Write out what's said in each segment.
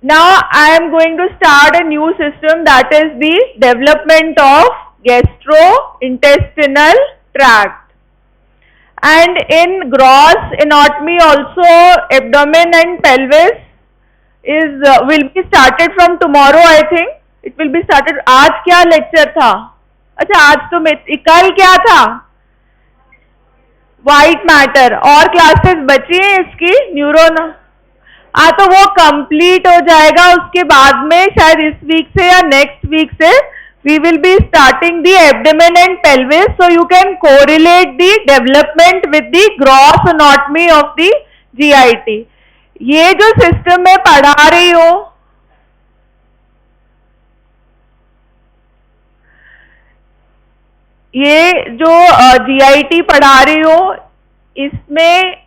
Now I am going to start a new system, that is the development of gastrointestinal tract. And in gross anatomy also abdomen and pelvis is will be started from tomorrow. I think it will be started. आज क्या lecture था? अच्छा आज तो कल क्या था? White matter. और classes बची हैं इसकी न्यूरोन। तो वो कंप्लीट हो जाएगा, उसके बाद में शायद इस वीक से या नेक्स्ट वीक से we will be starting the abdomen and pelvis, so you can correlate the development with the gross anatomy of the GIT. ये जो सिस्टम में पढ़ा रही हो, ये जो GIT पढ़ा रही हो, इसमें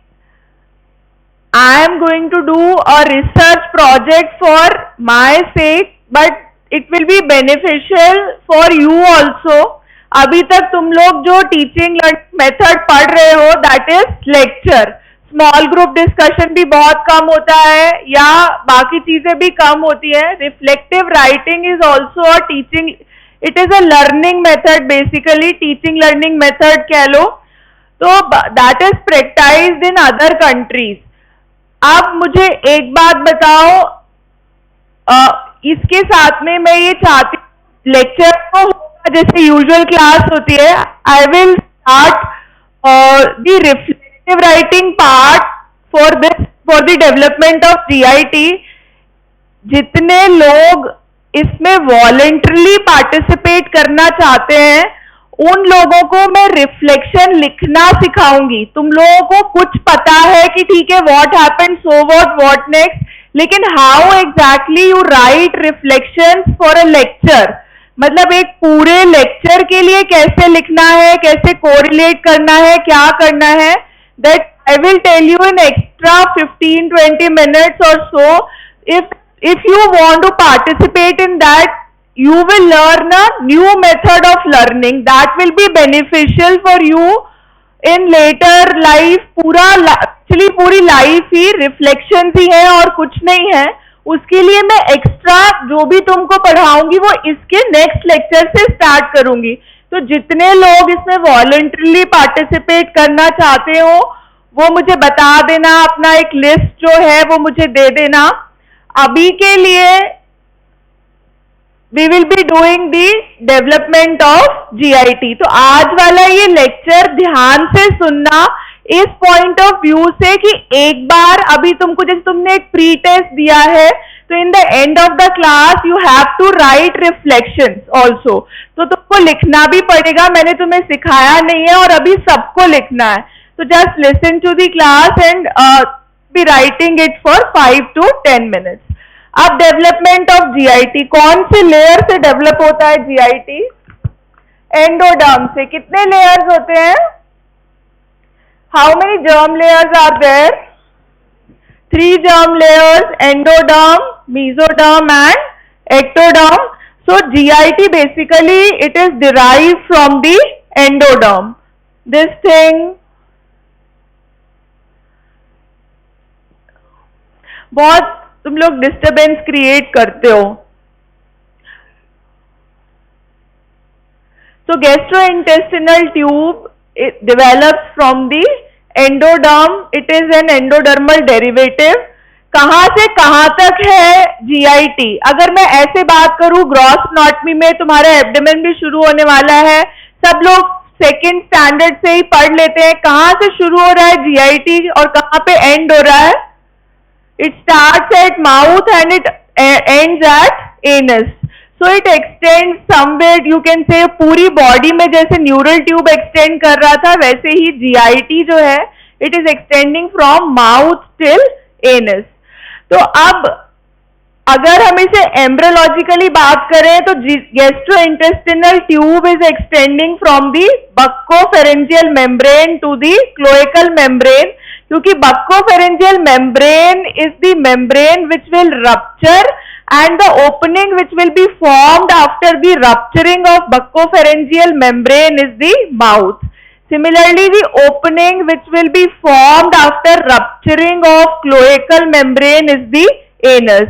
I am going to do a research project for my sake, but it will be beneficial for you also. अभी तक तुम लोग जो टीचिंग मेथड पढ़ रहे हो, that is lecture. Small group discussion भी बहुत कम होता है या बाकी चीजें भी कम होती है. Reflective writing is also a teaching, it is a learning method, basically teaching learning method कह लो. तो that is practised in other countries. अब मुझे एक बात बताओ, इसके साथ में मैं ये चाहती हूँ लेक्चर तो जैसे यूजुअल क्लास होती है, I will start the reflective writing part for the development of GIT. जितने लोग इसमें वॉलंटरली पार्टिसिपेट करना चाहते हैं उन लोगों को मैं रिफ्लेक्शन लिखना सिखाऊंगी. तुम लोगों को कुछ पता है कि ठीक है what happened, so what next, लेकिन how exactly you write reflections for a lecture, मतलब एक पूरे लेक्चर के लिए कैसे लिखना है, कैसे कोरिलेट करना है, क्या करना है, that I will tell you in extra 15-20 minutes or so. If you want to participate in that, you will learn a new method of learning that will be beneficial for you in later life. Actually पूरी life ही reflection ही है और कुछ नहीं है. उसके लिए मैं extra जो भी तुमको पढ़ाऊंगी वो इसके नेक्स्ट लेक्चर से स्टार्ट करूंगी. तो जितने लोग इसमें वॉलंटरली पार्टिसिपेट करना चाहते हो वो मुझे बता देना, अपना एक लिस्ट जो है वो मुझे दे देना. अभी के लिए we will be doing the development of GIT. तो आज वाला ये लेक्चर ध्यान से सुनना इस पॉइंट ऑफ व्यू से कि एक बार अभी तुमको जैसे तुमने एक प्री टेस्ट दिया है तो in the end of the class you have to write reflections also. तो तुमको लिखना भी पड़ेगा, मैंने तुम्हें सिखाया नहीं है और अभी सबको लिखना है. तो just listen to the class and be writing it for 5 to 10 minutes. अब डेवलपमेंट ऑफ GIT, कौन से लेयर से डेवलप होता है GIT? एंडोडर्म से. कितने लेयर्स होते हैं? How many germ layers are there? 3 germ layers, endoderm, mesoderm and ectoderm. So GIT basically it is derived from the endoderm. This thing बहुत तुम लोग डिस्टरबेंस क्रिएट करते हो. So gastrointestinal tube, it develops from the endoderm. It is an endodermal derivative. कहां से कहां तक है GIT? अगर मैं ऐसे बात करूं, ग्रॉस एनाटॉमी में तुम्हारा एब्डोमेन भी शुरू होने वाला है. सब लोग सेकेंड स्टैंडर्ड से ही पढ़ लेते हैं. कहां से शुरू हो रहा है GIT और कहां पे एंड हो रहा है? It starts at mouth and it ends at anus. So it extends somewhere, you can say पूरी बॉडी में जैसे न्यूरल ट्यूब एक्सटेंड कर रहा था वैसे ही GIT जो है it is extending from mouth till anus. तो अब अगर हम इसे एम्ब्रियोलॉजिकली बात करें तो gastrointestinal tube is extending from the buccopharyngeal membrane to the cloacal membrane, क्योंकि buccopharyngeal membrane is the membrane which will rupture and the opening which will be formed after the rupturing of buccopharyngeal membrane is the mouth. Similarly, the opening which will be formed after rupturing of cloacal membrane is the anus.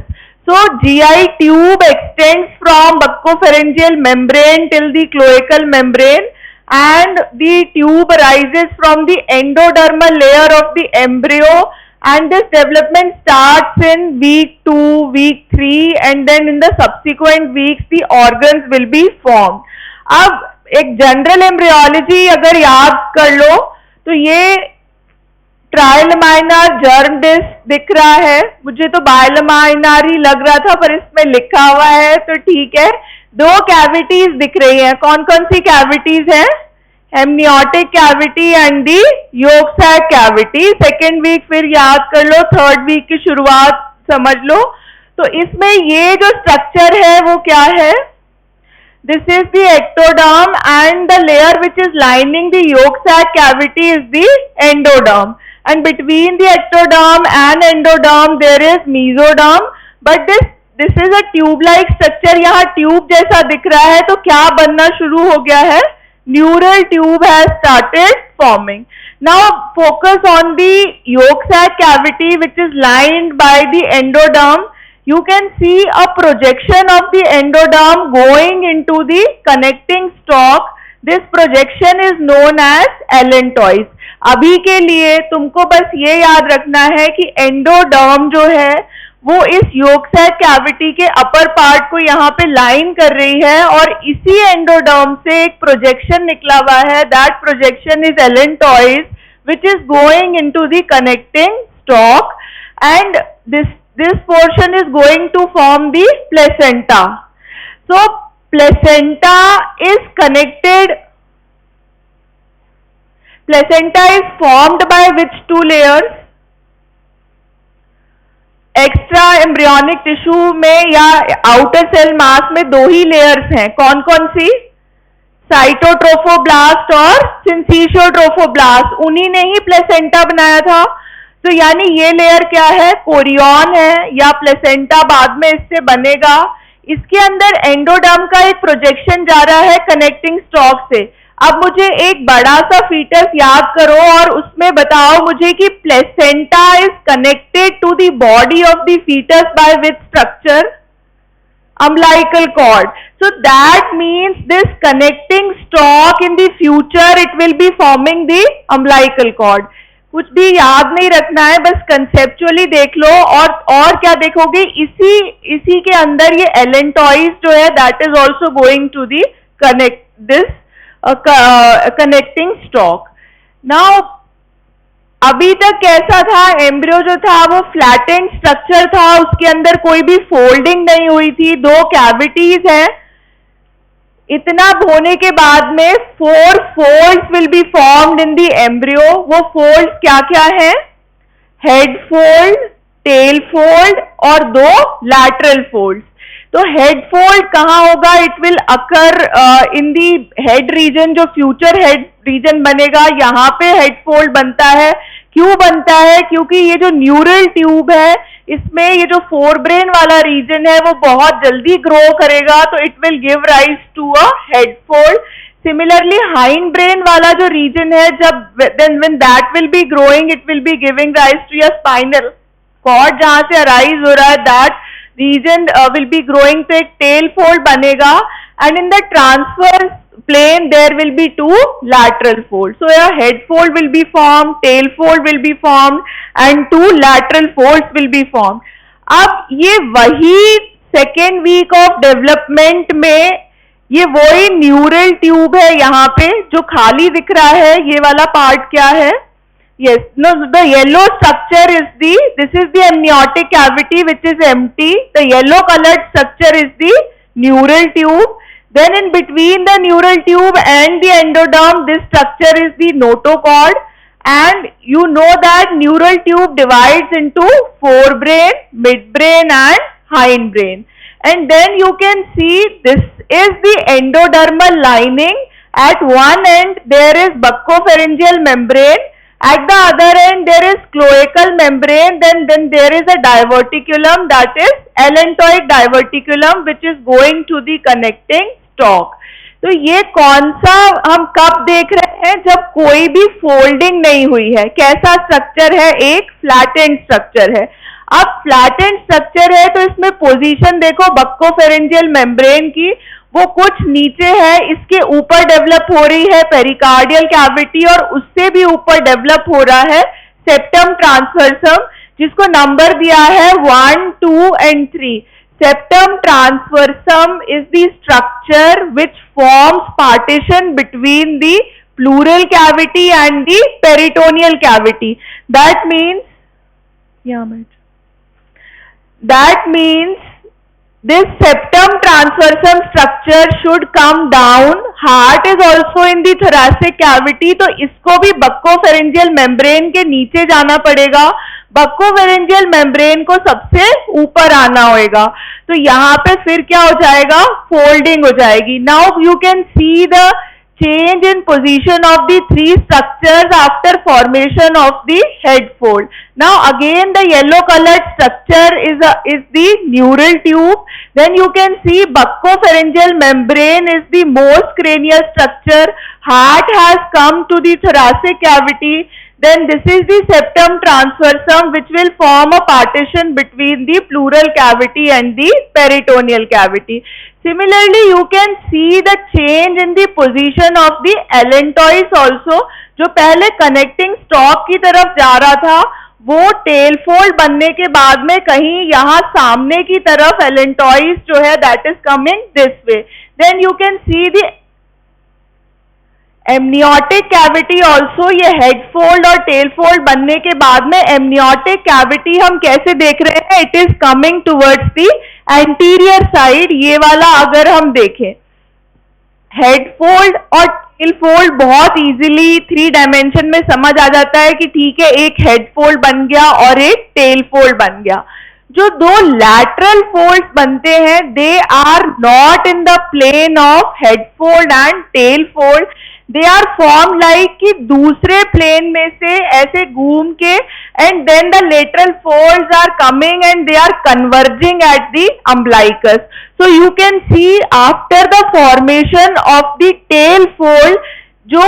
So GI tube extends from buccopharyngeal membrane till the cloacal membrane, and the tube arises from the endodermal layer of the embryo, and this development starts in week 2, week 3, and then in the subsequent weeks the organs will be formed. अब एक general embryology अगर याद कर लो तो ये ट्राइलमाइनर germ disc दिख रहा है, मुझे तो बायलमाइनर ही लग रहा था पर इसमें लिखा हुआ है तो ठीक है। दो कैविटीज दिख रही हैं, कौन कौन सी कैविटीज हैं? Amniotic cavity and the yolk sac cavity. Second week फिर याद कर लो, थर्ड वीक की शुरुआत समझ लो। तो इसमें ये जो स्ट्रक्चर है वो क्या है? This is the ectoderm and the layer which is lining the yolk sac cavity is the endoderm, and between the ectoderm and endoderm there is mesoderm, but this is a tube like structure। यहाँ tube जैसा दिख रहा है तो क्या बनना शुरू हो गया है? Neural tube has started forming. Now focus on the yolk sac cavity which is lined by the endoderm. You can see a projection of the endoderm going into the connecting stalk. This projection is known as allantois. अभी के लिए तुमको बस ये याद रखना है कि एंडोडर्म जो है वो इस योक सैक कैविटी के अपर पार्ट को यहाँ पे लाइन कर रही है, और इसी एंडोडर्म से एक प्रोजेक्शन निकला हुआ है। That projection is allantois which is going into the connecting stalk, and this portion is going to form the placenta. So placenta is connected. Placenta is formed by which two layers? Extra embryonic tissue में या outer cell mass में दो ही layers हैं, कौन कौन सी? Cytotrophoblast और syncytiotrophoblast, उन्हीं ने ही प्लेसेंटा बनाया था। तो यानी ये लेयर क्या है? कोरियन है, या प्लेसेंटा बाद में इससे बनेगा। इसके अंदर एंडोडर्म का एक प्रोजेक्शन जा रहा है कनेक्टिंग स्टॉक से। अब मुझे एक बड़ा सा फीटस याद करो और उसमें बताओ मुझे कि placenta is connected to the body of the foetus by which structure? umbilical cord. So that means this connecting stalk in the future it will be forming the umbilical cord. कुछ भी याद नहीं रखना है, बस कंसेप्चुअली देख लो। और क्या देखोगे? इसी के अंदर ये allantois जो है that is also going to the connecting stalk. Now अभी तक कैसा था? एम्ब्रियो जो था वो फ्लैटेंड स्ट्रक्चर था, उसके अंदर कोई भी फोल्डिंग नहीं हुई थी, दो कैविटीज हैं। इतना होने के बाद में 4 folds will be formed in the embryo. वो folds क्या क्या है? हेड फोल्ड, टेल फोल्ड और 2 lateral folds. तो हेड फोल्ड कहाँ होगा? It will occur in the head region, जो फ्यूचर हेड रीजन बनेगा यहाँ पे हेड फोल्ड बनता है। क्यों बनता है? क्योंकि ये जो न्यूरल ट्यूब है इसमें ये जो फोरब्रेन वाला रीजन है वो बहुत जल्दी ग्रो करेगा, तो it will give rise to a head fold. Similarly hind brain वाला जो रीजन है, जब when that will be growing it will be giving rise to a spinal cord, जहां से अराइज हो रहा है that region will be growing, तो एक tail fold बनेगा, and in the transverse plane there will be 2 lateral folds. So a head fold will be formed, tail fold will be formed, and 2 lateral folds will be formed. अब ये वही second week of development में ये वही neural tube है यहाँ पे जो खाली दिख रहा है। ये वाला पार्ट क्या है? Yes, no, the yellow structure is this is the amniotic cavity which is empty. The yellow colored structure is the neural tube. Then in between the neural tube and the endoderm, this structure is the notochord. And you know that neural tube divides into forebrain, midbrain and hindbrain. And then you can see this is the endodermal lining. At one end there is buccopharyngeal membrane. At the other end there is cloacal membrane, then there is a diverticulum, that is allantoic diverticulum, which is going to the connecting stalk. तो ये कौन सा हम कब देख रहे हैं? जब कोई भी फोल्डिंग नहीं हुई है। कैसा स्ट्रक्चर है? एक फ्लैटेंड स्ट्रक्चर है। अब फ्लैटेंड स्ट्रक्चर है तो इसमें पोजीशन देखो बक्कोफेरेंजियल मेम्ब्रेन की, वो कुछ नीचे है, इसके ऊपर डेवलप हो रही है पेरिकार्डियल कैविटी और उससे भी ऊपर डेवलप हो रहा है सेप्टम ट्रांसवर्सम, जिसको नंबर दिया है 1, 2 and 3. Septum transversum is the structure which forms partition between the pleural cavity and the peritoneal cavity. That means this septum transversum structure should come down. Heart is also in the thoracic cavity, तो इसको भी buccopharyngeal membrane के नीचे जाना पड़ेगा, buccopharyngeal membrane को सबसे ऊपर आना होगा, तो यहाँ पे फिर क्या हो जाएगा, फोल्डिंग हो जाएगी. Now you can see the change in position of the three structures after formation of the head fold. Now again the yellow colored structure is the neural tube. Then you can see buccopharyngeal membrane is the most cranial structure. Heart has come to the thoracic cavity. Then this is the septum transversum which will form a partition between the pleural cavity and the peritoneal cavity. Similarly, you can see the change in the position of the allantois also. जो पहले connecting stalk की तरफ जा रहा था, वो tell fold बनने के बाद में कहीं यहाँ सामने की तरफ allantois जो है that is coming this way. Then you can see the amniotic cavity also. ये हेड फोल्ड और टेल फोल्ड बनने के बाद में एमनियोटिक कैविटी हम कैसे देख रहे हैं, it is coming towards the anterior side. ये वाला अगर हम देखें, हेड फोल्ड और टेल फोल्ड बहुत इजीली 3 डायमेंशन में समझ आ जाता है कि ठीक है एक हेड फोल्ड बन गया और एक टेल फोल्ड बन गया. जो दो लैटरल फोल्ड्स बनते हैं they are not in the plane of head fold and tail fold. They are form like कि दूसरे प्लेन में से ऐसे घूम के and then the lateral folds are coming and they are converging at the umbilicus. So you can see after the formation of the tail fold जो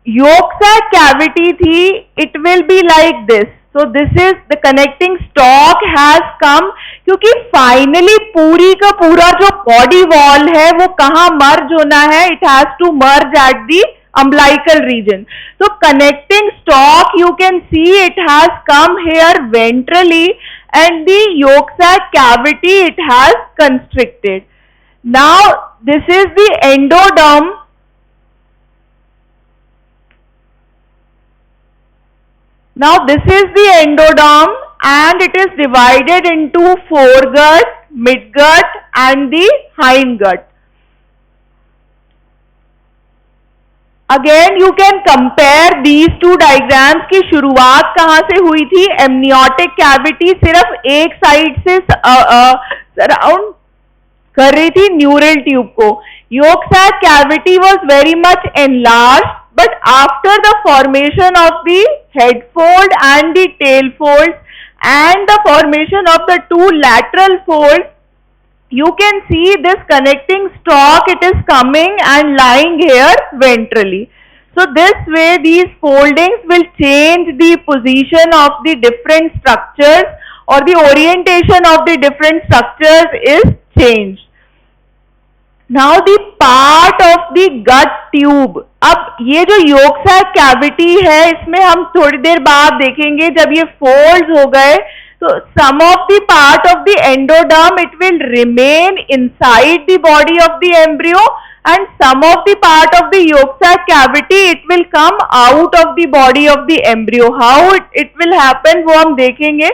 yolk sac cavity थी it will be like this. So this is the connecting stalk has come, क्योंकि finally पूरी का पूरा जो body wall है वो कहाँ मर्ज होना है, it has to merge at the umbilical region. So connecting stalk you can see it has come here ventrally and the yolk sac cavity it has constricted. Now this is the endoderm. Now this is the endoderm and it is divided into foregut, midgut and the hindgut. Again you can compare these two diagrams की शुरुआत कहाँ से हुई थी. Amniotic cavity सिर्फ एक side से surround कर रही थी न्यूरल ट्यूब को. yolk sac cavity was very much enlarged, but after the formation of the head fold and the tail fold and the formation of the two lateral folds, you can see this connecting stalk, it is coming and lying here ventrally. So this way these foldings will change the position of the different structures or the orientation of the different structures is changed. Now the part of the gut tube. अब ये जो yolk sac cavity है इसमें हम थोड़ी देर बाद देखेंगे जब ये folds हो गए तो some of the part of the endoderm it will remain inside the body of the embryo and some of the part of the yolk sac cavity it will come out of the body of the embryo. How it will happen वो हम देखेंगे.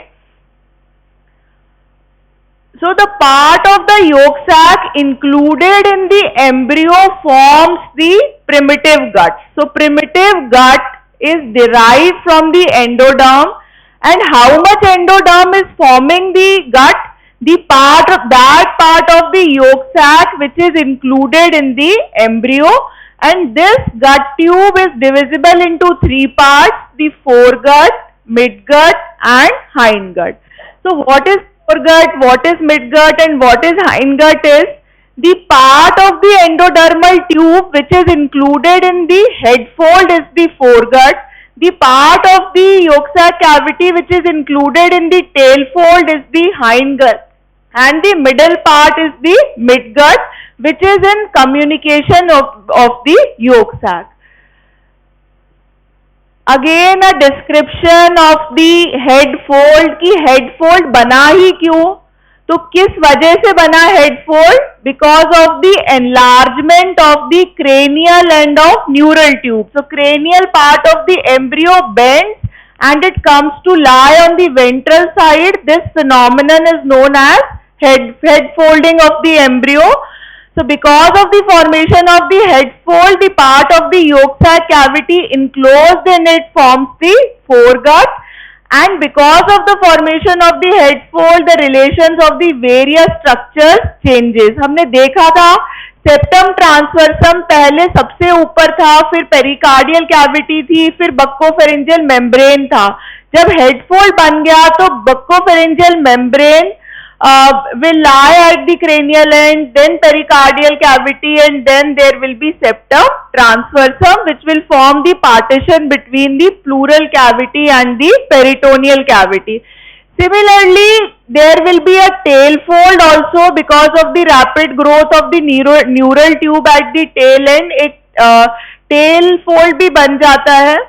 So the part of the yolk sac included in the embryo forms the primitive gut. So primitive gut is derived from the endoderm. And how much endoderm is forming the gut? The part of that part of the yolk sac which is included in the embryo, and this gut tube is divisible into 3 parts: the foregut, midgut and hindgut. So what is foregut, what is midgut and what is hindgut is the part of the endodermal tube which is included in the head fold is the foregut. The part of the yolk sac cavity which is included in the tail fold is the hindgut, and the middle part is the midgut, which is in communication of the yolk sac. Again a description of the head fold कि head fold बना ही क्यों, तो किस वजह से बना head fold? Because of the enlargement of the cranial end of neural tube. So cranial part of the embryo bends and it comes to lie on the ventral side. This phenomenon is known as head folding of the embryo. So because of the formation of the head fold, the part of the yolk sac cavity enclosed in it forms the foregut. And because of the formation of the head fold, the relations of the various structures changes. हमने देखा था septum ट्रांसवर्सम पहले सबसे ऊपर था, फिर pericardial cavity थी, फिर बक्कोफेरेंजियल मेम्ब्रेन था. जब हेड फोल्ड बन गया तो buccopharyngeal membrane will lie at the cranial end, then pericardial cavity, and then there will be septum transversum, which will form the partition between the pleural cavity and the peritoneal cavity. Similarly, there will be a tail fold also because of the rapid growth of the neural tube at the tail end. एक tail fold भी बन जाता है.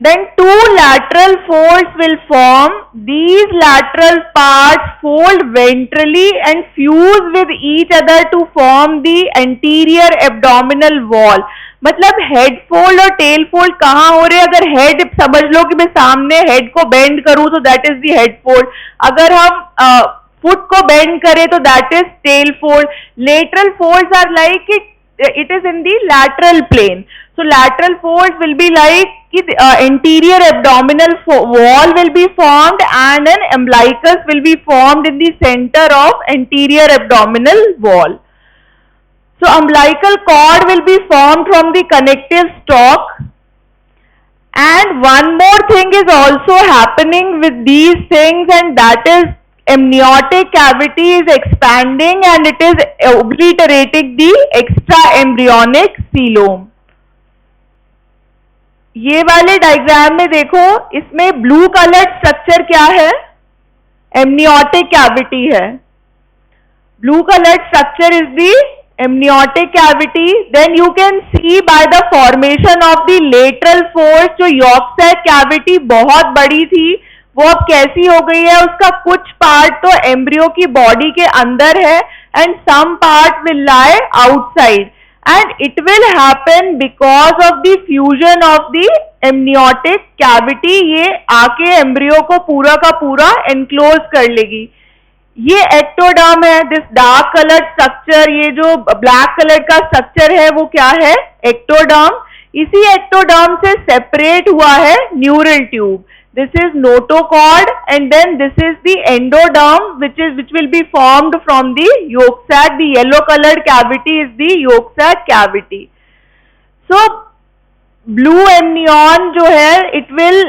Then two lateral folds will form. These lateral parts fold ventrally and fuse with each other to form the anterior abdominal wall. मतलब head fold और tell fold कहाँ हो रहे हैं? अगर हेड समझ लो कि मैं सामने हेड को बेंड करूं तो that is the head fold. अगर हम फुट को बेंड करें तो that is tail fold. Lateral folds are like it is in the lateral plane. So lateral folds will be like anterior abdominal wall will be formed and an umbilicus will be formed in the center of anterior abdominal wall. So umbilical cord will be formed from the connective stalk. And one more thing is also happening with these things, and that is amniotic cavity is expanding and it is obliterating the extra embryonic coelom. ये वाले diagram में देखो, इसमें blue coloured structure क्या है? amniotic cavity है. Blue colored structure is the amniotic cavity. Then you can see by the formation of the lateral folds, जो yolk sac cavity बहुत बड़ी थी वो अब कैसी हो गई है? उसका कुछ पार्ट तो एम्ब्रियो की बॉडी के अंदर है and some part will lie outside, and it will happen because of the fusion of the amniotic cavity. ये आके एम्ब्रियो को पूरा का पूरा एनक्लोज कर लेगी. ये एक्टोडर्म है. दिस डार्क कलर स्ट्रक्चर, ये जो ब्लैक कलर का स्ट्रक्चर है वो क्या है? एक्टोडर्म. इसी एक्टोडर्म से सेपरेट हुआ है neural tube. This is notochord, and then this is the endoderm, which will be formed from the yolk sac. The yellow colored cavity is the yolk sac cavity. So blue amnion जो है, it will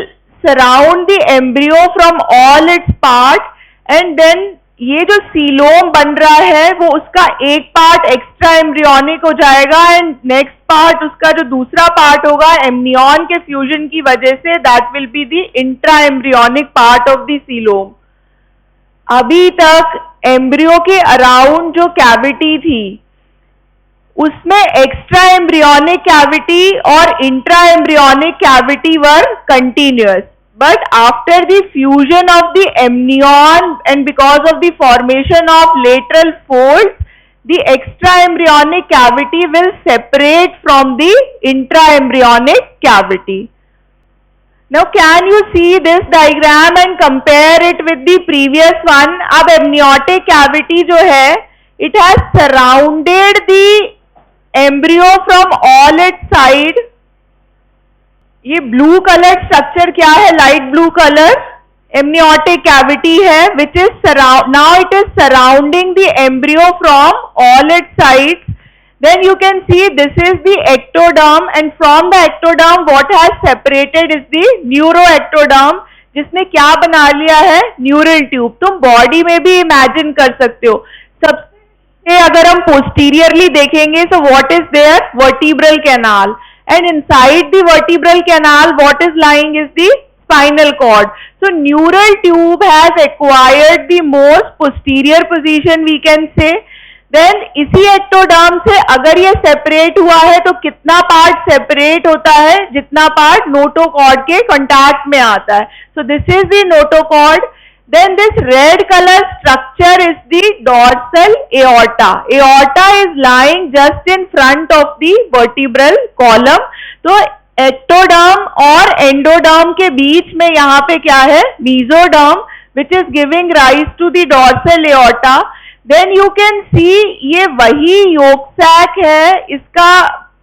surround the embryo from all its parts, and then ये जो coelom बन रहा है वो उसका एक पार्ट एक्स्ट्रा एम्ब्रियोनिक हो जाएगा एंड नेक्स्ट पार्ट, उसका जो दूसरा पार्ट होगा एम्नियन के फ्यूजन की वजह से, that will be the intra embryonic part of the coelom. अभी तक एम्ब्रियो के अराउंड जो कैविटी थी उसमें एक्स्ट्रा एम्ब्रियोनिक कैविटी और intra embryonic cavity were continuous. But after the fusion of the amnion and because of the formation of lateral folds, the extra embryonic cavity will separate from the intraembryonic cavity. Now can you see this diagram and compare it with the previous one? अब amniotic cavity जो है, it has surrounded the embryo from all its sides. ये blue colour structure क्या है? Light blue colour amniotic cavity है, which is now it is surrounding the embryo from all its sides. Then you can see this is the ectoderm, and from the ectoderm what has separated is the neuroectoderm, जिसने क्या बना लिया है? Neural tube. तुम body में भी imagine कर सकते हो. सबसे अगर हम पोस्टीरियरली देखेंगे, so what is there? Vertebral canal. and inside the vertebral canal what is lying is the spinal cord. So neural tube has acquired the most posterior position we can say. Then इसी ectoderm से अगर ये separate हुआ है तो कितना part separate होता है, जितना पार्ट नोटोकॉर्ड के कांटेक्ट में आता है. So this is the notochord. Then this red color structure is the dorsal aorta. Aorta is lying just in front of the vertebral column. तो एक्टोडर्म और एंडोडर्म के बीच में यहाँ पे क्या है, mesoderm, which is giving rise to the dorsal aorta. Then you can see ये वही yolk sac है, इसका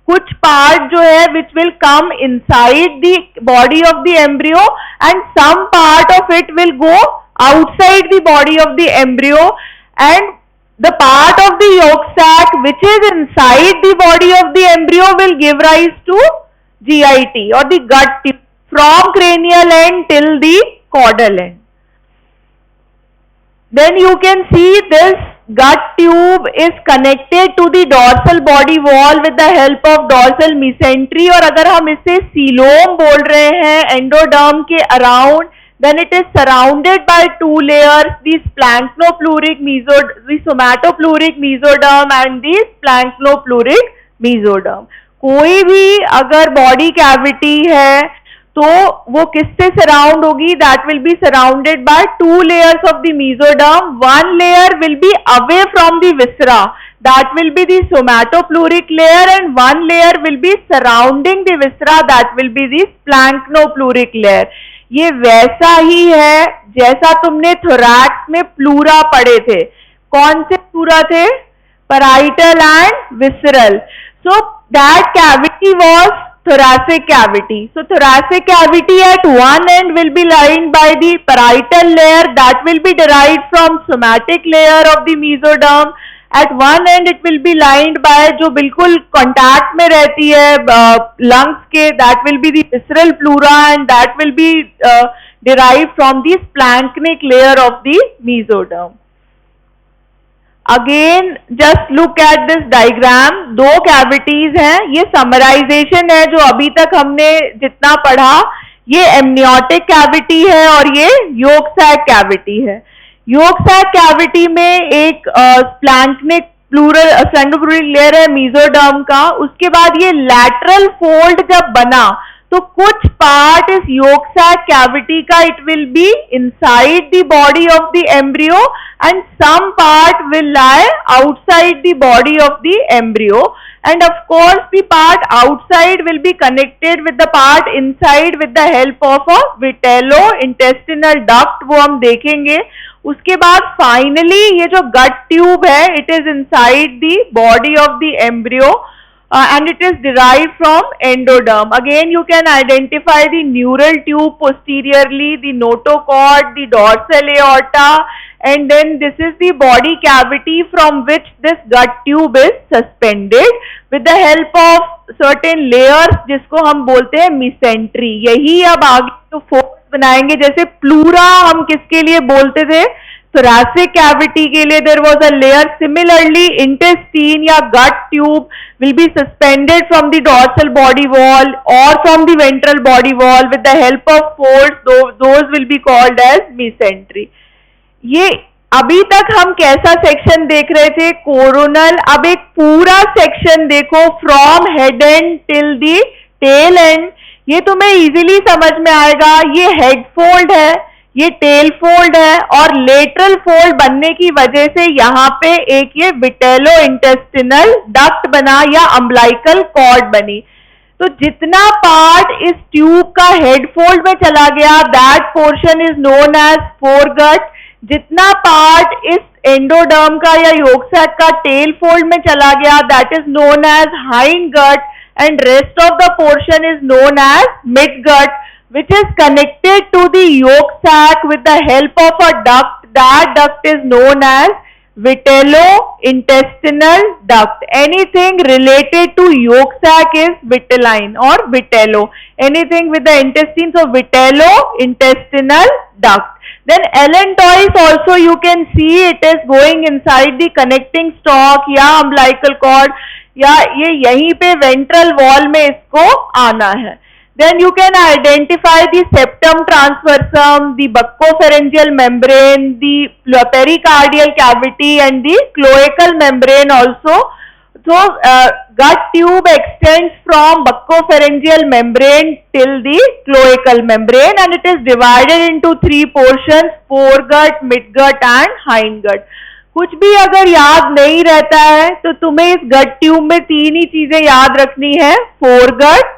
कुछ पार्ट जो है which will come inside the body of the embryo and some part of it will go outside the body of the embryo, and the part of the yolk sac which is inside the body of the embryo will give rise to GIT or the gut tube from cranial end till the caudal end. Then you can see this gut tube is connected to the dorsal body wall with the help of dorsal mesentery, और अगर हम इसे coelom बोल रहे हैं endoderm के around, then it is surrounded by two layers, the splanchnopluric the somatopleuric mesoderm and the splanchnopluric mesoderm. कोई भी अगर बॉडी कैविटी है तो वो किससे सराउंड होगी, that will be surrounded by two layers of the mesoderm. One layer will be away from the viscera, that will be the somatopleuric layer, and one layer will be surrounding the viscera, that will be the splanchnopluric layer. ये वैसा ही है जैसा तुमने thorax में pleura पढ़े थे. कौन से प्लूरा थे, parietal and visceral. So that cavity was thoracic cavity. So thoracic cavity at one end will be lined by the parietal layer, that will be derived from somatic layer of the mesoderm. At one end it will be lined by जो बिल्कुल contact में रहती है lungs के, that will be the visceral pleura, and that will be derived from the splanchnic layer of the mesoderm. Again just look at this diagram. दो cavities हैं, ये summarization है जो अभी तक हमने जितना पढ़ा. ये amniotic cavity है और ये yolk sac cavity है. yolk sac cavity में एक splanchnic splanchnopluric लेयर है mesoderm का. उसके बाद ये lateral fold जब बना तो कुछ पार्ट इस yolk sac cavity का it will be inside the body of the embryo and some part will lie outside the body of the embryo, and of course the part outside will be connected with the part inside with the help of a vitello-intestinal duct, वो हम देखेंगे. उसके बाद finally ये जो गट tube है it is inside the body of the embryo and it is derived from endoderm. Again you can identify the neural tube posteriorly, the notochord, the dorsal aorta, and then this is the body cavity from which this gut tube is suspended with the help of certain layers जिसको हम बोलते हैं mesentery. यही अब आगे तो force बनाएंगे. जैसे प्लूरा हम किसके लिए बोलते थे, thoracic cavity के लिए there was a layer. Similarly intestine या gut tube will be suspended from the dorsal body wall or from the ventral body wall with the help of folds. Those will be called as mesentery. ये अभी तक हम कैसा section देख रहे थे, coronal. अब एक पूरा सेक्शन देखो from head end till the tail end. ये तुम्हें इजीली समझ में आएगा. ये हेड फोल्ड है, ये टेल फोल्ड है, और लेटरल फोल्ड बनने की वजह से यहाँ पे एक ये विटेलो इंटेस्टिनल डक्ट बना या अम्बलाइकल कॉर्ड बनी. तो जितना पार्ट इस ट्यूब का हेड फोल्ड में चला गया that portion is known as foregut. जितना पार्ट इस एंडोडर्म का या yolk sac का टेल फोल्ड में चला गया that is known as hind gut, and rest of the portion is known as midgut, which is connected to the yolk sac with the help of a duct. That duct is known as vitello-intestinal duct. Anything related to yolk sac is vitelline or vitello. Anything with the intestine, so vitello-intestinal duct. Then allantois also you can see it is going inside the connecting stalk या umbilical cord. या ये यहीं पे ventral wall में इसको आना है. Then you can identify the septum transversum, the buccopharyngeal membrane, the pericardial cavity and the cloacal membrane also. So gut tube extends from buccopharyngeal membrane till the cloacal membrane and it is divided into 3 portions: foregut, midgut and hindgut. कुछ भी अगर याद नहीं रहता है तो तुम्हें इस गट ट्यूब में 3 ही चीजें याद रखनी है: foregut,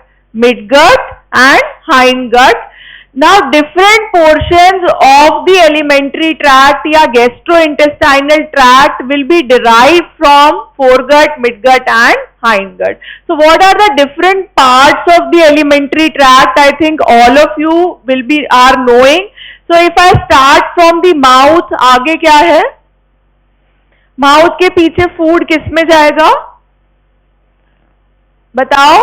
midgut and hindgut. Now different portions of the alimentary tract या gastrointestinal tract will be derived from foregut, midgut and hindgut. So what are the different parts of the alimentary tract? I think all of you are knowing. So if I start from the mouth, आगे क्या है? Mouth के पीछे food किस में जाएगा बताओ?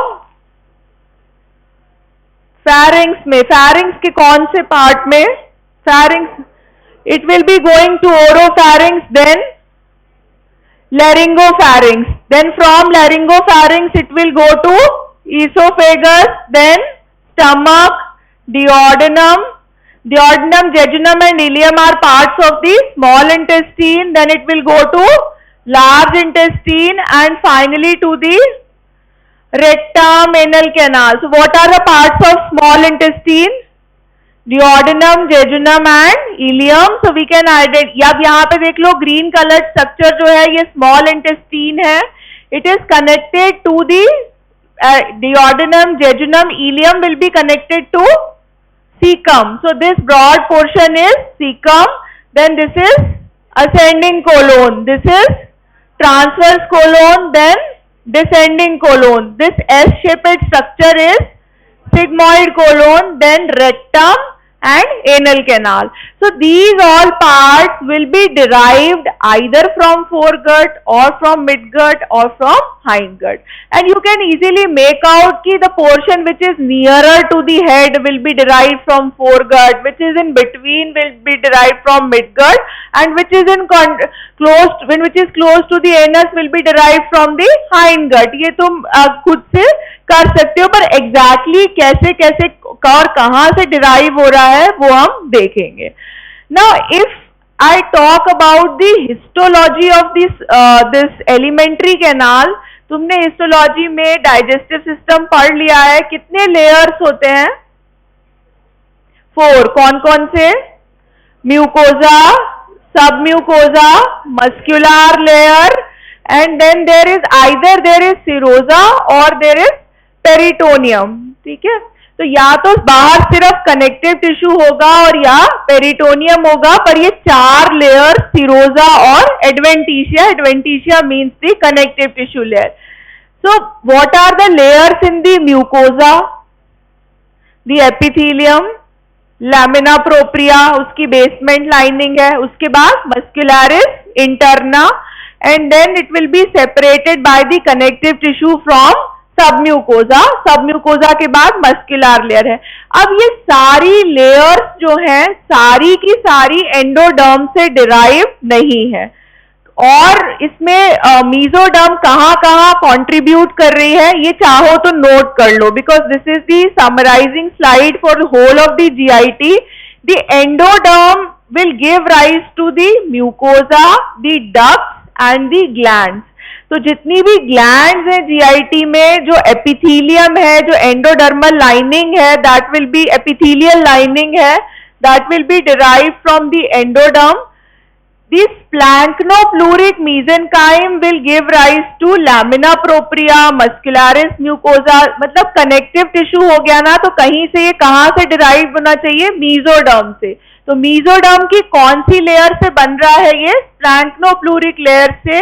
फैरिंग्स में. फैरिंग्स के कौन से पार्ट में? Pharynx. It will be going to oropharynx, then laryngopharynx, then from laryngopharynx it will go to esophagus, then stomach, duodenum. Duodenum, jejunum and ileum are parts of the small intestine, then it will go to large intestine and finally to the rectum, anal canal. So what are the parts of small intestine? Duodenum, jejunum and ileum. So we can identify. अब यहाँ पे देख लो green colored structure जो है ये small intestine है. It is connected to the duodenum, jejunum, ileum will be connected to cecum. So this broad portion is cecum. Then this is ascending colon. This is transverse colon. Then descending colon. This S-shaped structure is sigmoid colon. Then rectum and anal canal. So these all parts will be derived either from foregut or from midgut or from hindgut. And you can easily make out कि the portion which is nearer to the head will be derived from foregut, which is in between will be derived from midgut, and which is close to the anus will be derived from the hindgut. ये तुम खुद से कर सकते हो, पर exactly कैसे और कहां से derive हो रहा है वो हम देखेंगे. Now if I talk about the histology of this alimentary canal, तुमने हिस्टोलॉजी में डाइजेस्टिव सिस्टम पढ़ लिया है. कितने लेयर्स होते हैं? 4. कौन कौन से? Mucosa, submucosa, muscular layer, and then there is serosa और there is पेरिटोनियम. ठीक है, तो या तो बाहर सिर्फ कनेक्टिव टिश्यू होगा और या पेरिटोनियम होगा, पर ये 4 लेयर सीरोजा और adventitia means the connective tissue layer. So what are the layers in the mucosa? The epithelium, lamina propria उसकी बेसमेंट लाइनिंग है, उसके बाद muscularis interna, and then it will be separated by the connective tissue from submucosa के बाद muscular layer है. अब ये सारी लेयर्स जो हैं सारी की सारी एंडोडर्म से डिराइव नहीं है, और इसमें मीजोडर्म कहाँ कंट्रीब्यूट कर रही है ये चाहो तो नोट कर लो, because this is the summarising slide for whole of the GIT. The endoderm will give rise to the mucosa, the ducts and the glands. तो जितनी भी ग्लैंड्स हैं जीआईटी में, जो एपिथेलियम है, जो एंडोडर्मल लाइनिंग है, that will be epithelial lining है, that will be derived from the endoderm. This splanchnopleuric mesenchyme will give rise to lamina propria, muscularis mucosa. मतलब कनेक्टिव टिश्यू हो गया ना, तो कहीं से ये कहां से डिराइव होना चाहिए? मीजोडर्म से. तो मीजोडर्म की कौन सी लेयर से बन रहा है? ये प्लैंक्नोप्लूरिक लेयर से.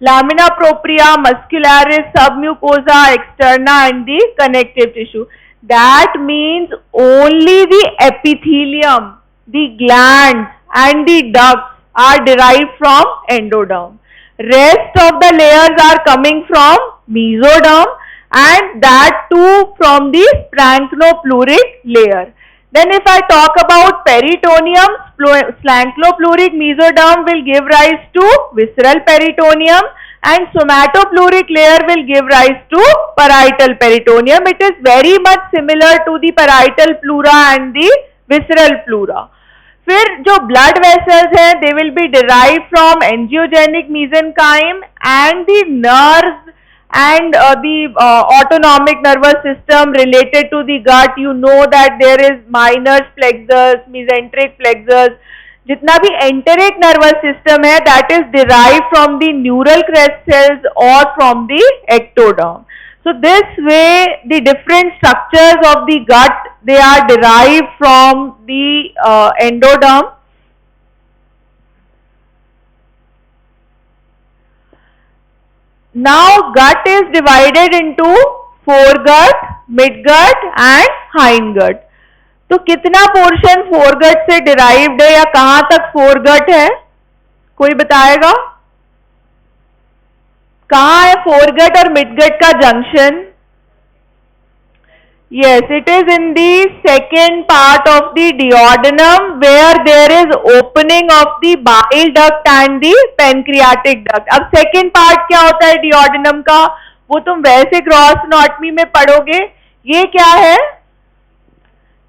Lamina propria, muscularis, submucosa, externa and the connective tissue. That means only the epithelium, the glands and the ducts are derived from endoderm. Rest of the layers are coming from mesoderm, and that too from the splanchnopluric layer. Then if I talk about peritoneum, splanchnopluric mesoderm will give rise to visceral peritoneum, and somatopleuric layer will give rise to parietal peritoneum. It is very much similar to the parietal pleura and the visceral pleura. फिर जो blood vessels हैं, they will be derived from angiogenic mesenchyme and the nerves and the autonomic nervous system related to the gut. You know that there is minor plexus, mesenteric plexus. जितना भी enteric nervous system है, that is derived from the neural crest cells or from the ectoderm. So this way, the different structures of the gut, they are derived from the endoderm. Now gut is divided into foregut, midgut and hindgut. तो कितना portion foregut से derived है या कहां तक foregut है, कोई बताएगा? कहां है फोरगट और मिडगट का junction? Yes, it is in the second part of the duodenum where there is opening of the bile duct and the pancreatic duct. अब second part क्या होता है duodenum का, वो तुम वैसे gross anatomy में पढ़ोगे. ये क्या है?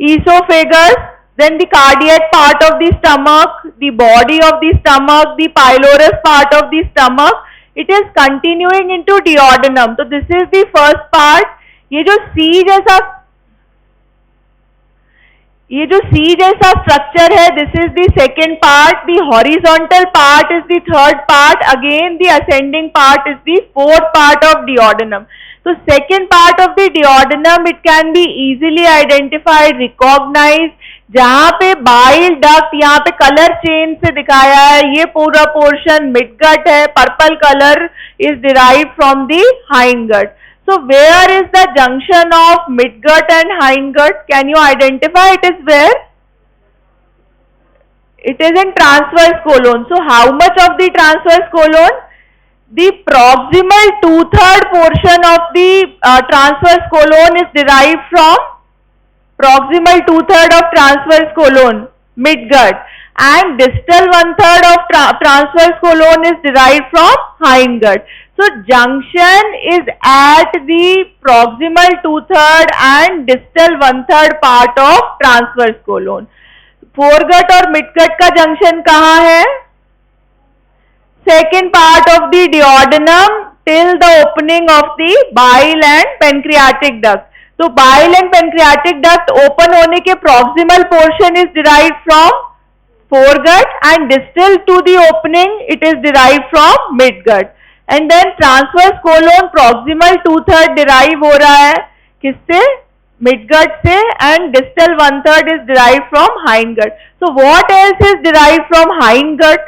Esophagus, then the cardiac part of the stomach, the body of the stomach, the pylorus part of the stomach. It is continuing into duodenum. So this is the first part. ये जो C जैसा structure है, this is the second part. The horizontal part is the third part. Again the ascending part is the fourth part of duodenum. तो second part of the duodenum, it can be easily identified, recognise. जहां पे bile duct, यहाँ पे colour change से दिखाया है, ये पूरा पोर्शन मिडगट है. Purple colour is derived from the hindgut. So where is the junction of midgut and hindgut? Can you identify? It is where? It is in transverse colon. So how much of the transverse colon? The proximal 2/3 portion of the transverse colon is derived from proximal 2/3 of transverse colon, midgut, and distal 1/3 of transverse colon is derived from hindgut. So junction is at the proximal 2/3 and distal 1/3 part of transverse colon. Foregut और midgut का junction कहाँ है? Second part of the duodenum till the opening of the bile and pancreatic duct. तो bile and pancreatic duct open होने के proximal portion is derived from foregut and distal to the opening it is derived from midgut. And then transverse colon proximal 2/3 derive हो रहा है किससे? midgut से, and distal 1/3 is derived from hindgut. So what else is derived from hindgut?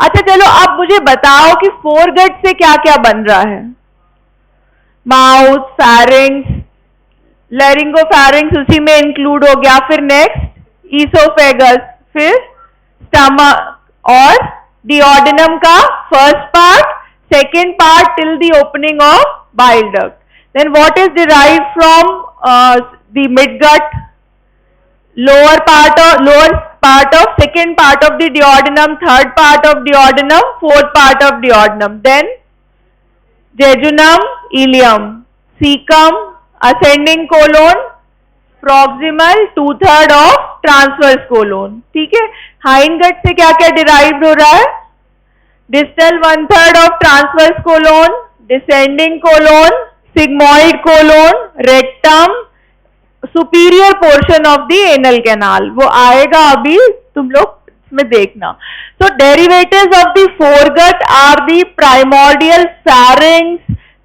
अच्छा चलो अब मुझे बताओ कि foregut से क्या क्या बन रहा है? माउथ, pharynx, laryngopharynx उसी में इंक्लूड हो गया. फिर नेक्स्ट esophagus, फिर स्टमक और duodenum का first part, second part till the opening of bile duct. Then what is derived from the midgut? Lower part of second part of the duodenum, third part of duodenum, fourth part of duodenum. Then jejunum, ileum, cecum, ascending colon, proximal 2/3 of transverse colon. ठीक है. hindgut से क्या क्या derived हो रहा है? distal 1/3 of transverse colon, descending colon, sigmoid colon, rectum, superior portion of the anal canal. वो आएगा अभी, तुम लोग इसमें देखना. So derivatives of the foregut are the primordial pharynx,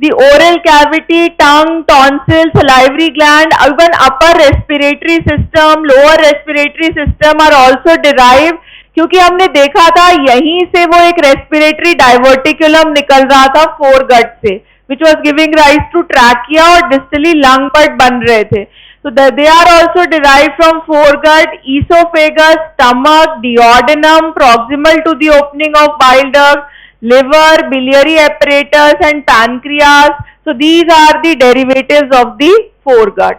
the oral cavity, tongue, tonsil, salivary gland, even upper respiratory system, lower respiratory system are also derived. क्योंकि हमने देखा था यहीं से वो एक रेस्पिरेटरी डाइवर्टिकुलम निकल रहा था फोरगट से, which was giving rise to trachea, और डिस्टली लंग बर्ड बन रहे थे. तो they are also derive from foregut. Oesophagus, stomach, duodenum proximal to the opening of bile duct, liver, biliary apparatus and pancreas. So these are the derivatives of the foregut.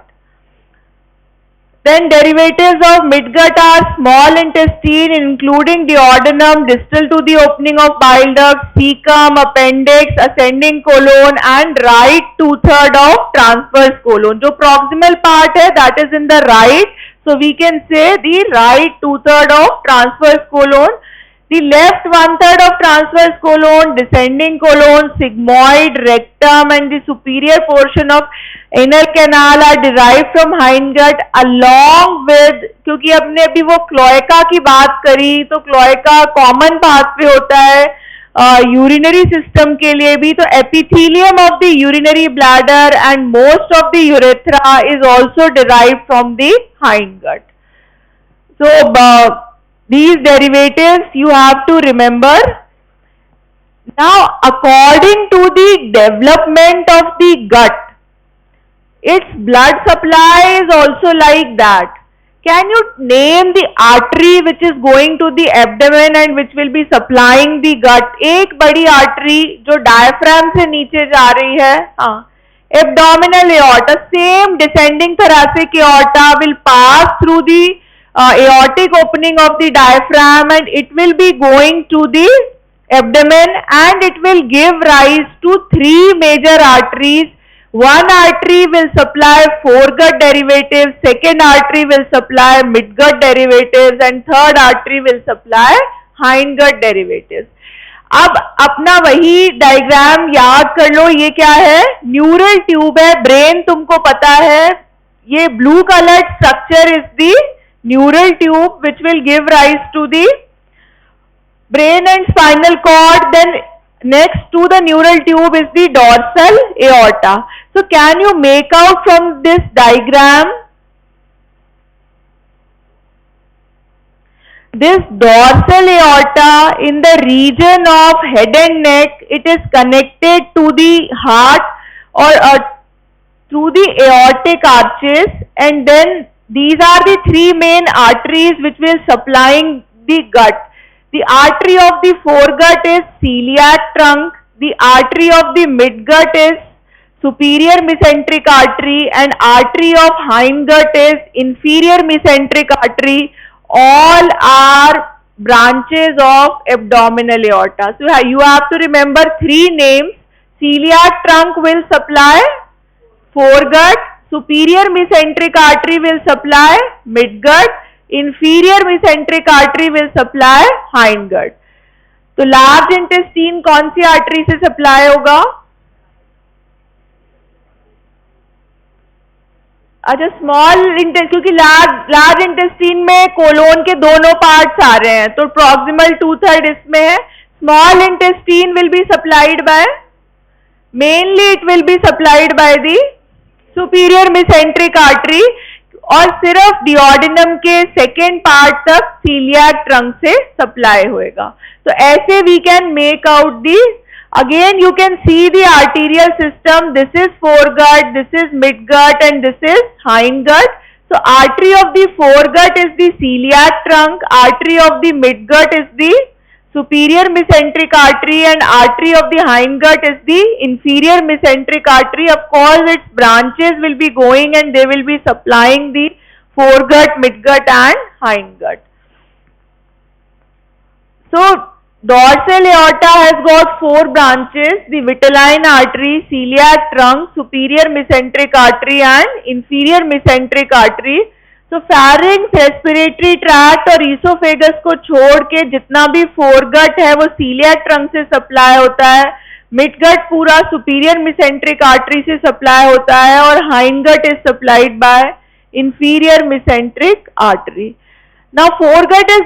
Then derivatives of midgut are small intestine including duodenum, distal to the opening of bile duct, cecum, appendix, ascending colon and right 2/3 of transverse colon. जो proximal part है that is in the right, so we can say the right 2/3 of transverse colon. The left 1/3 of transverse colon, descending colon, sigmoid, rectum and the superior portion of anal canal are derived from hindgut along with, क्योंकि हमने अभी वो cloaca की बात करी तो cloaca common pathway होता है यूरिनरी सिस्टम के लिए भी, तो epithelium of the urinary bladder and most of the urethra is also derived from the hindgut. So these derivatives you have to remember. Now according to the development of the gut, its blood supply is also like that. Can you name the artery which is going to the abdomen and which will be supplying the gut? एक बड़ी artery जो diaphragm से नीचे जा रही है, abdominal aorta, same descending thoracic aorta will pass through the aortic opening of the diaphragm and it will be going to the abdomen and it will give rise to three major arteries. One artery will supply foregut derivatives, second artery will supply midgut derivatives and third artery will supply hindgut derivatives. अब अपना वही diagram याद कर लो, ये क्या है, neural tube है, brain तुमको पता है, ये blue coloured structure is the neural tube which will give rise to the brain and spinal cord. Then next to the neural tube is the dorsal aorta. So can you make out from this diagram, this dorsal aorta in the region of head and neck, it is connected to the heart or through the aortic arches, and then these are the three main arteries which will supplying the gut. The artery of the foregut is celiac trunk, the artery of the midgut is superior mesenteric artery and artery of hindgut is inferior mesenteric artery. All are branches of abdominal aorta. So you have to remember three names. Celiac trunk will supply foregut, superior mesenteric artery will supply midgut, inferior mesenteric artery will supply hindgut. तो large intestine कौन सी artery से supply होगा? अच्छा, small intestine, क्योंकि large intestine में colon के दोनों parts आ रहे हैं तो प्रॉक्सिमल 2/3 इसमें है. Small intestine will be supplied by, mainly it will be supplied by the superior mesenteric artery और सिर्फ डिओडिनम के सेकेंड पार्ट तक सीलियाक ट्रंक से सप्लाई होएगा. तो ऐसे we can make out the, again you can see the arterial system. This is foregut, this is midgut and this is hindgut. So artery of the foregut is the celiac trunk, artery of the midgut is the superior mesenteric artery and artery of the hindgut is the inferior mesenteric artery. Of course its branches will be going and they will be supplying the foregut, midgut and hindgut. So dorsal aorta has got 4 branches: the vitelline artery, celiac trunk, superior mesenteric artery and inferior mesenteric artery. तो pharynx, respiratory tract और oesophagus को छोड़ के जितना भी foregut है वो coeliac trunk से सप्लाई होता है, मिडगट पूरा सुपीरियर मेसेंट्रिक आर्टरी से सप्लाई होता है और hindgut is supplied by inferior mesenteric artery. Now foregut is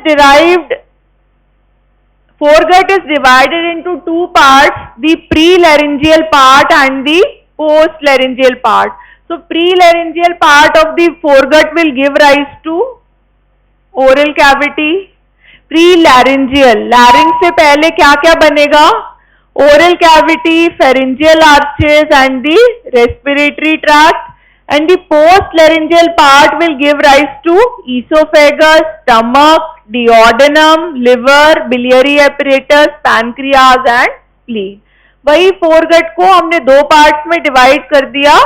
divided into 2 parts, the prelaryngeal part and the postlaryngeal part. So prelaryngeal part of the foregut will give rise to oral cavity. Prelaryngeal, larynx से पहले क्या क्या बनेगा? Oral cavity, pharyngeal arches and the respiratory tract. And the postlaryngeal part will give rise to esophagus, stomach, duodenum, liver, biliary apparatus, pancreas and spleen. वही foregut को हमने 2 parts में divide कर दिया,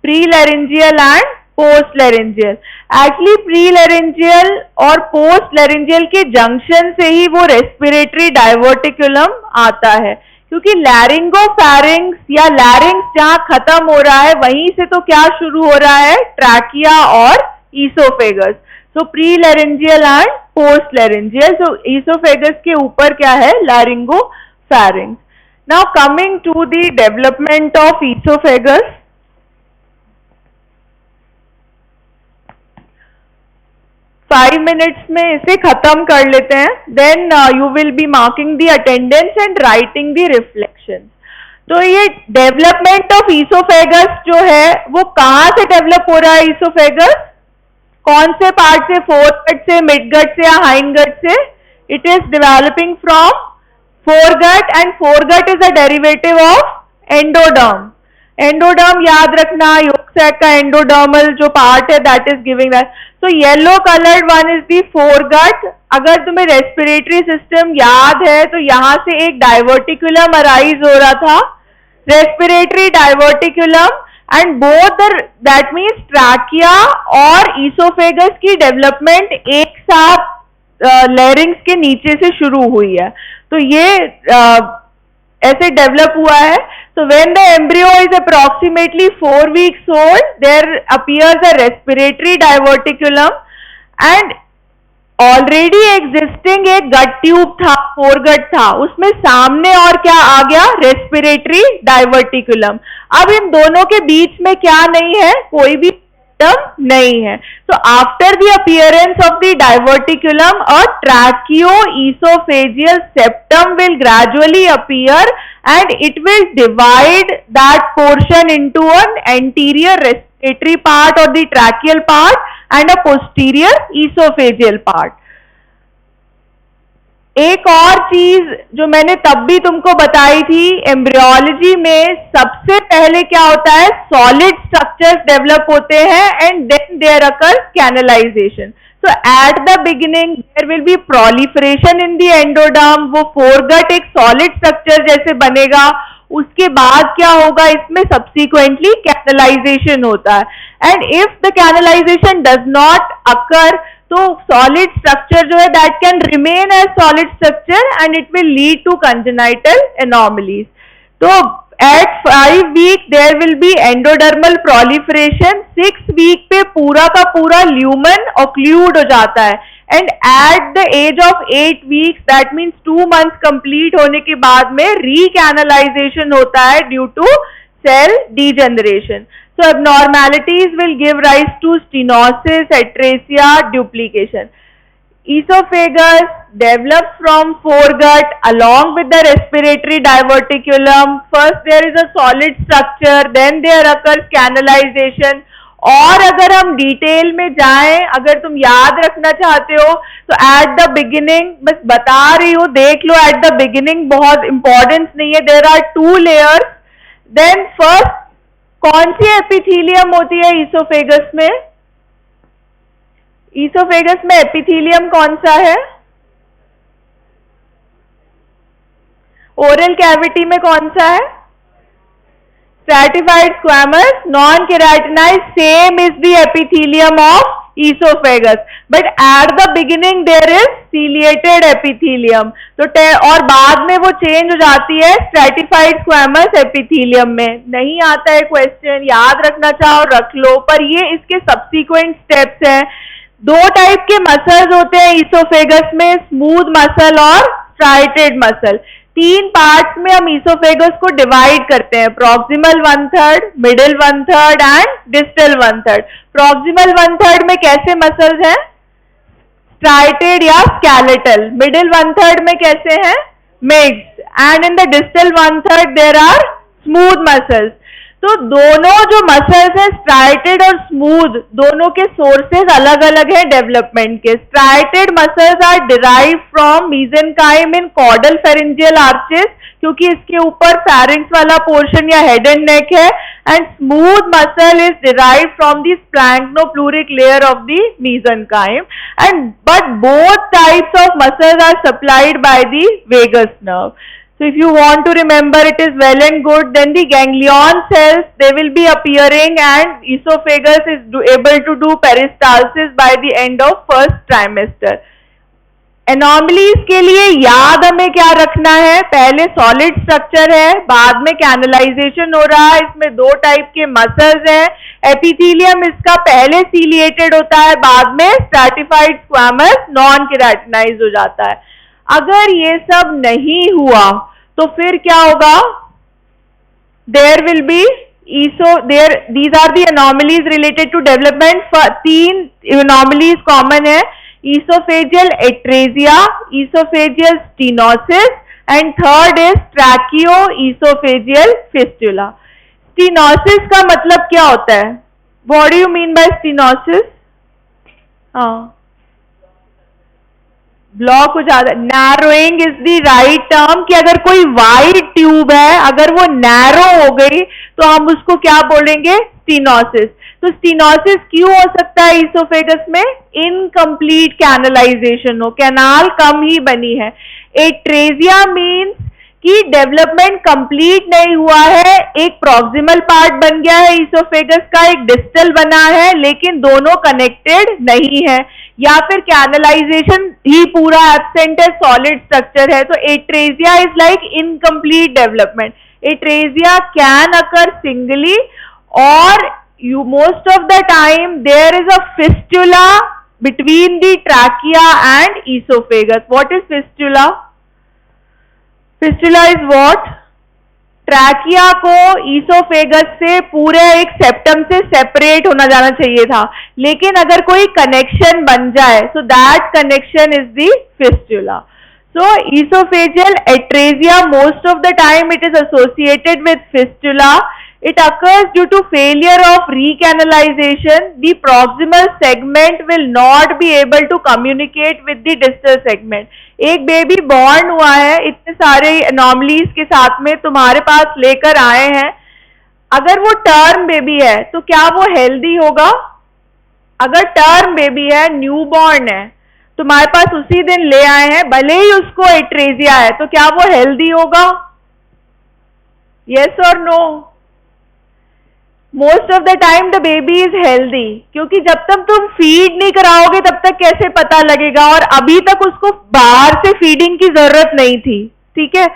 prelaryngeal and post laryngeal. Actually pre laryngeal और post laryngeal के junction से ही वो रेस्पिरेटरी डाइवर्टिकुलम आता है, क्योंकि लैरिंगोफैरिंग्स या लैरिंग्स जहां खत्म हो रहा है वहीं से तो क्या शुरू हो रहा है, ट्रैकिया और oesophagus. So pre laryngeal and post laryngeal. So oesophagus के ऊपर क्या है, laryngopharynx. Now coming to the development of oesophagus, 5 minutes में इसे खत्म कर लेते हैं, then you will be marking the attendance and writing the reflection. तो ये डेवलपमेंट ऑफ ईसोफेगस जो है वो कहां से डेवलप हो रहा है, ईसोफेगस कौन से पार्ट से, फोरगट से, मिडगट से या हाइंडगट से? It is developing from foregut and foregut is a derivative of endoderm. Endoderm याद रखना, योक सैक का एंडोडर्मल जो पार्ट है दैट इज गिविंग दैट। तो yellow coloured one is the foregut. अगर तुम्हें रेस्पिरेटरी सिस्टम याद है तो यहां से एक डाइवर्टिकुलम अराइज हो रहा था, respiratory diverticulum, and both that means trachea और ईसोफेगस की डेवलपमेंट एक साथ लैरिंग्स के नीचे से शुरू हुई है। तो ये ऐसे डेवलप हुआ है। So when the embryo is approximately 4 weeks old, there appears a respiratory diverticulum and already existing एक gut tube था, foregut था, उसमें सामने और क्या आ गया, respiratory diverticulum। अब इन दोनों के बीच में क्या नहीं है, कोई भी नहीं है। So after the appearance of the diverticulum, a tracheo-esophageal septum will gradually appear and it will divide that portion into an anterior respiratory part or the tracheal part and a posterior esophageal part। एक और चीज जो मैंने तब भी तुमको बताई थी, एम्ब्रियोलॉजी में सबसे पहले क्या होता है, सॉलिड स्ट्रक्चर्स डेवलप होते हैं and then there occurs canalisation. So at the beginning there will be proliferation in the endoderm, वो फोरगट एक सॉलिड स्ट्रक्चर जैसे बनेगा, उसके बाद क्या होगा, इसमें सब्सिक्वेंटली कैनलाइजेशन होता है and if the canalisation does not occur तो सॉलिड स्ट्रक्चर जो है that can remain as solid structure and it will lead to congenital anomalies. तो at 5 week there will be endodermal proliferation, 6 week पे पूरा का पूरा ल्यूमन ऑक्लूड हो जाता है and at the age of 8 weeks that means 2 months complete होने के बाद में रीकैनलाइजेशन होता है due to cell degeneration. So abnormalities will give rise to stenosis, atresia, duplication. Esophagus develops from foregut along with the respiratory diverticulum. First there is a solid structure, then there occurs canalization. और अगर हम detail में जाएं, अगर तुम याद रखना चाहते हो तो एट द बिगिनिंग, बस बता रही हूँ, देख लो, एट द बिगिनिंग बहुत इंपॉर्टेंस नहीं है, there are 2 layers. Then first कौन सी एपिथीलियम होती है ईसोफेगस में? ईसोफेगस में एपिथीलियम कौन सा है? ओरल कैविटी में कौन सा है? Stratified squamous non keratinised, same is the epithelium of esophagus, but at the beginning there is ciliated epithelium। तो और बाद में वो चेंज हो जाती है stratified squamous epithelium में। नहीं आता है क्वेश्चन, याद रखना चाहो रख लो, पर ये इसके subsequent steps हैं। 2 टाइप के मसल्स होते हैं ईसोफेगस में, स्मूथ मसल और स्ट्राइटेड मसल। 3 पार्ट्स में हम ईसोफेगस को डिवाइड करते हैं, proximal 1/3, middle 1/3 and distal 1/3। Proximal 1/3 में कैसे मसल्स हैं? स्ट्राइटेड या स्केलेटल। मिडिल 1/3 में कैसे हैं? Mixed. And in the distal 1/3 there are smooth muscles. तो दोनों जो मसल्स हैं स्ट्राइटेड और स्मूथ, दोनों के सोर्सेज अलग अलग है डेवलपमेंट के। Striated muscles are derive from mesenchyme in caudal pharyngeal arches, क्योंकि इसके ऊपर फेरिंक्स वाला पोर्शन या हेड एंड नेक है, and smooth muscle is derive from the splanchnopleuric layer of the mesenchyme, and but both types of muscles are supplied by the vagus nerve. So if you want to remember, it is well and good. Then the ganglion cells, they will be appearing, and esophagus is able to do peristalsis by the end of first trimester. Anomalies के लिए याद हमें क्या रखना है, पहले solid structure है, बाद में कैनलाइजेशन हो रहा है, इसमें दो टाइप के मसल्स हैं, एपिथेलियम इसका पहले सीलिएटेड होता है, बाद में स्ट्रैटिफाइड स्क्वैमस नॉन केराटिनाइज हो जाता है। अगर ये सब नहीं हुआ तो फिर क्या होगा, there will be these are the anomalies related to development। तीन anomalies कॉमन है, esophageal atresia, esophageal stenosis, and third is tracheoesophageal fistula। stenosis का मतलब क्या होता है? What do you mean by stenosis? Block हो जाता है। Narrowing is the right term, कि अगर कोई वाइड ट्यूब है, अगर वो नैरो हो गई तो हम उसको क्या बोलेंगे, स्टीनोसिस। तो स्टीनोसिस क्यों हो सकता है ईसोफेगस में? इनकम्प्लीट कैनलाइजेशन हो, कैनाल कम ही बनी है। एट्रेजिया मीन्स कि डेवलपमेंट कंप्लीट नहीं हुआ है, एक प्रॉक्सिमल पार्ट बन गया है ईसोफेगस का, एक डिस्टल बना है, लेकिन दोनों कनेक्टेड नहीं है, या फिर कैनलाइजेशन ही पूरा एब्सेंट है, सॉलिड स्ट्रक्चर है। तो atresia is like incomplete development. Atresia can occur singly, और most of the time there is a fistula between the trachea and esophagus। What is fistula? Fistula is what? Trachea को oesophagus से पूरे एक septum से separate होना जाना चाहिए था, लेकिन अगर कोई कनेक्शन बन जाए, so that connection is the fistula. So oesophageal atresia most of the time it is associated with fistula. It occurs due to failure of recanalization. The proximal segment will not be able to communicate with the distal segment. एक baby born हुआ है, इतने सारे anomalies के साथ में तुम्हारे पास लेकर आए हैं, अगर वो टर्म बेबी है तो क्या वो हेल्दी होगा? अगर टर्म बेबी है, न्यू बॉर्न है, तुम्हारे पास उसी दिन ले आए हैं, भले ही उसको एट्रेजिया है, तो क्या वो हेल्दी होगा? यस और no? Most of the time the baby is healthy, क्योंकि जब तक तुम फीड नहीं कराओगे तब तक कैसे पता लगेगा, और अभी तक उसको बाहर से फीडिंग की जरूरत नहीं थी, ठीक है।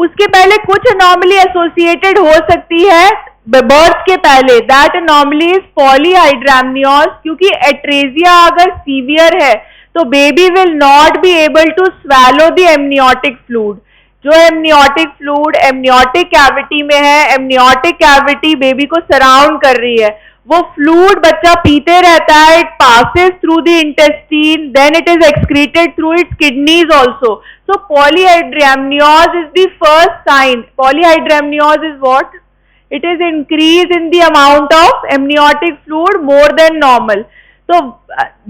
उसके पहले कुछ एनॉमली एसोसिएटेड हो सकती है बर्थ के पहले, दैट एनॉमली इज पॉलीहाइड्रैमनियोस, क्योंकि एट्रेजिया अगर सीवियर है तो baby will not be able to swallow the amniotic fluid. जो एमनियोटिक फ्लूइड एमनियोटिक कैविटी में है, एमनियोटिक कैविटी बेबी को सराउंड कर रही है, वो फ्लूइड बच्चा पीते रहता है, it passes through the intestine, then it is excreted through its kidneys also. So polyhydramnios is the first sign. Polyhydramnios is what? It is increase in the amount of amniotic fluid more than normal. तो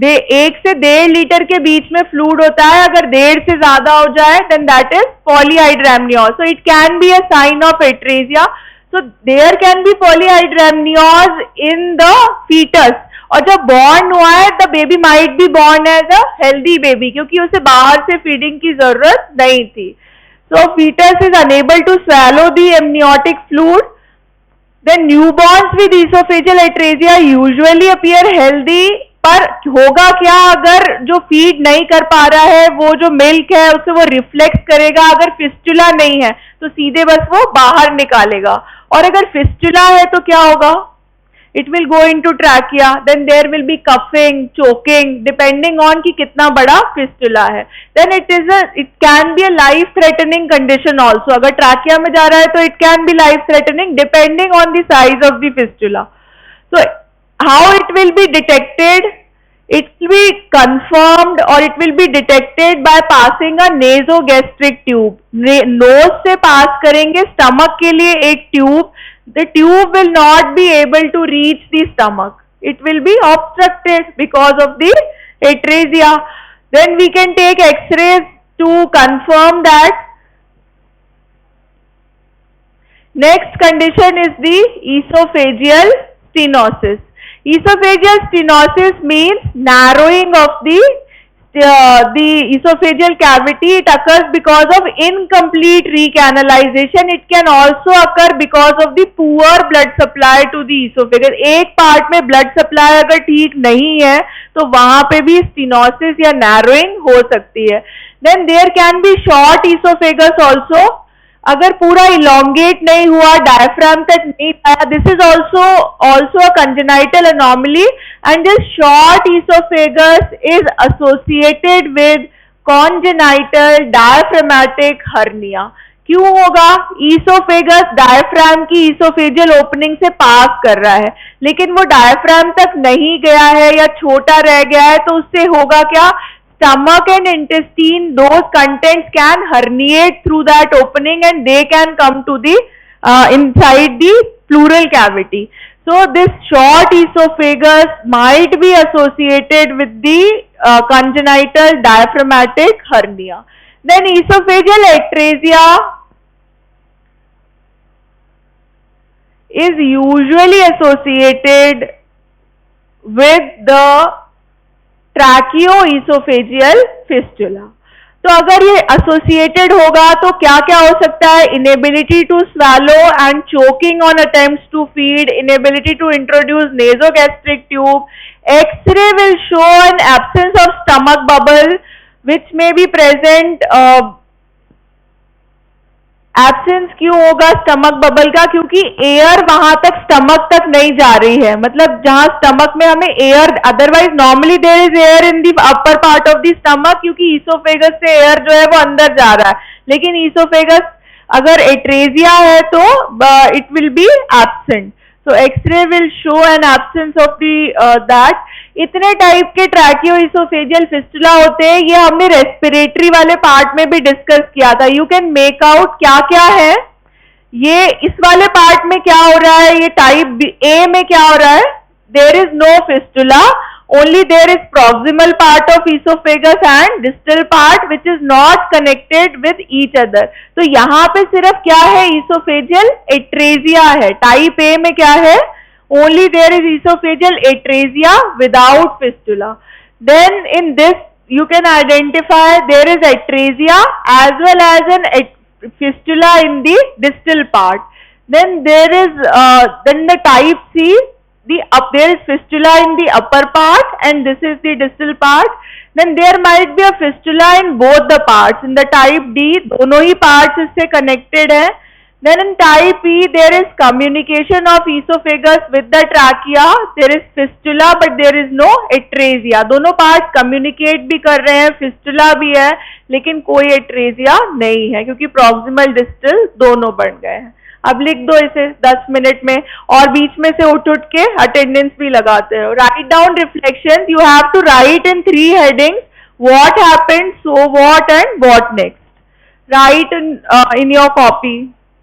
1 से 1.5 litre के बीच में fluid होता है, अगर 1.5 से ज्यादा हो जाए then that is polyhydramnios. So it can be a sign of atresia. So there can be polyhydramnios in the fetus, और जब बॉर्न हुआ है the baby might be born as a healthy baby, क्योंकि उसे बाहर से फीडिंग की जरूरत नहीं थी। So fetus is unable to swallow the amniotic fluid. Then newborns with esophageal atresia usually appear healthy, पर होगा क्या अगर जो फीड नहीं कर पा रहा है, वो जो मिल्क है उसे वो रिफ्लेक्स करेगा, अगर फिस्टुला नहीं है तो सीधे बस वो बाहर निकालेगा, और अगर फिस्टुला है तो क्या होगा? It will go into trachea, then there will be coughing, choking, depending on कि कितना बड़ा fistula है। Then it can be a life-threatening condition also। अगर trachea में जा रहा है तो it can be life-threatening depending on the size of the fistula। So how it will be detected? It will be confirmed or it will be detected by passing a nasogastric tube। nose से पास करेंगे, stomach के लिए एक tube, the tube will not be able to reach the stomach, it will be obstructed because of the atresia। Then we can take x-rays to confirm that। Next condition is the esophageal stenosis। Esophageal stenosis means narrowing of the the esophageal cavity, it occurs because of incomplete recanalization. It can also occur because of the poor blood supply to the esophagus. एक part में blood supply अगर ठीक नहीं है तो वहां पे भी stenosis या narrowing हो सकती है. Then there can be short esophagus also. अगर पूरा elongate नहीं हुआ, diaphragm तक नहीं आया, this is also a congenital anomaly, and this short esophagus is associated with congenital diaphragmatic hernia. क्यों होगा? ईसोफेगस डायफ्राम की ईसोफेजियल ओपनिंग से पास कर रहा है, लेकिन वो डायफ्राम तक नहीं गया है या छोटा रह गया है, तो उससे होगा क्या? Stomach and intestine, those contents can herniate through that opening and they can come to the inside the pleural cavity. So this short esophagus might be associated with the congenital diaphragmatic hernia. Then esophageal atresia is usually associated with the tracheoesophageal fistula. तो अगर ये associated होगा तो क्या क्या हो सकता है? Inability to swallow and choking on attempts to feed, inability to introduce nasogastric tube. X-ray will show an absence of stomach bubble which may be present. Absence क्यों होगा स्टमक बबल का? क्योंकि एयर वहां तक स्टमक तक नहीं जा रही है. मतलब जहां स्टमक में हमें air, otherwise normally there is air in the upper part of the stomach, क्योंकि ईसोफेगस से एयर जो है वो अंदर जा रहा है. लेकिन ईसोफेगस अगर एट्रेजिया है तो it will be absent. So X-ray will show an absence of that. इतने टाइप के ट्रैकियोइसोफेजियल फिस्टुला होते हैं. ये हमने रेस्पिरेटरी वाले पार्ट में भी डिस्कस किया था. यू कैन मेक आउट क्या क्या है. ये इस वाले पार्ट में क्या हो रहा है? ये टाइप ए में क्या हो रहा है? There is no fistula, only there is proximal part of oesophagus and distal part which is not connected with each other. तो यहाँ पे सिर्फ क्या है? इसोफेजियल एट्रेजिया है. टाइप ए में क्या है? Only there is esophageal atresia without fistula. Then in this you can identify there is atresia as well as an fistula in the distal part. Then there is then the type C, there is fistula in the upper part and this is the distal part. Then there might be a fistula in both the parts. In the type D दोनों ही parts इससे connected है. Then in type E there is communication of esophagus with the trachea. There is fistula but there is no atresia. दोनों parts communicate भी कर रहे हैं, fistula भी है, लेकिन कोई atresia नहीं है क्योंकि proximal distal दोनों बन गए हैं. अब लिख दो इसे 10 मिनट में, और बीच में से उठ के अटेंडेंस भी लगाते हो. Write down reflections. You have to write in 3 headings: what happened, so what, and what next. Write in your copy.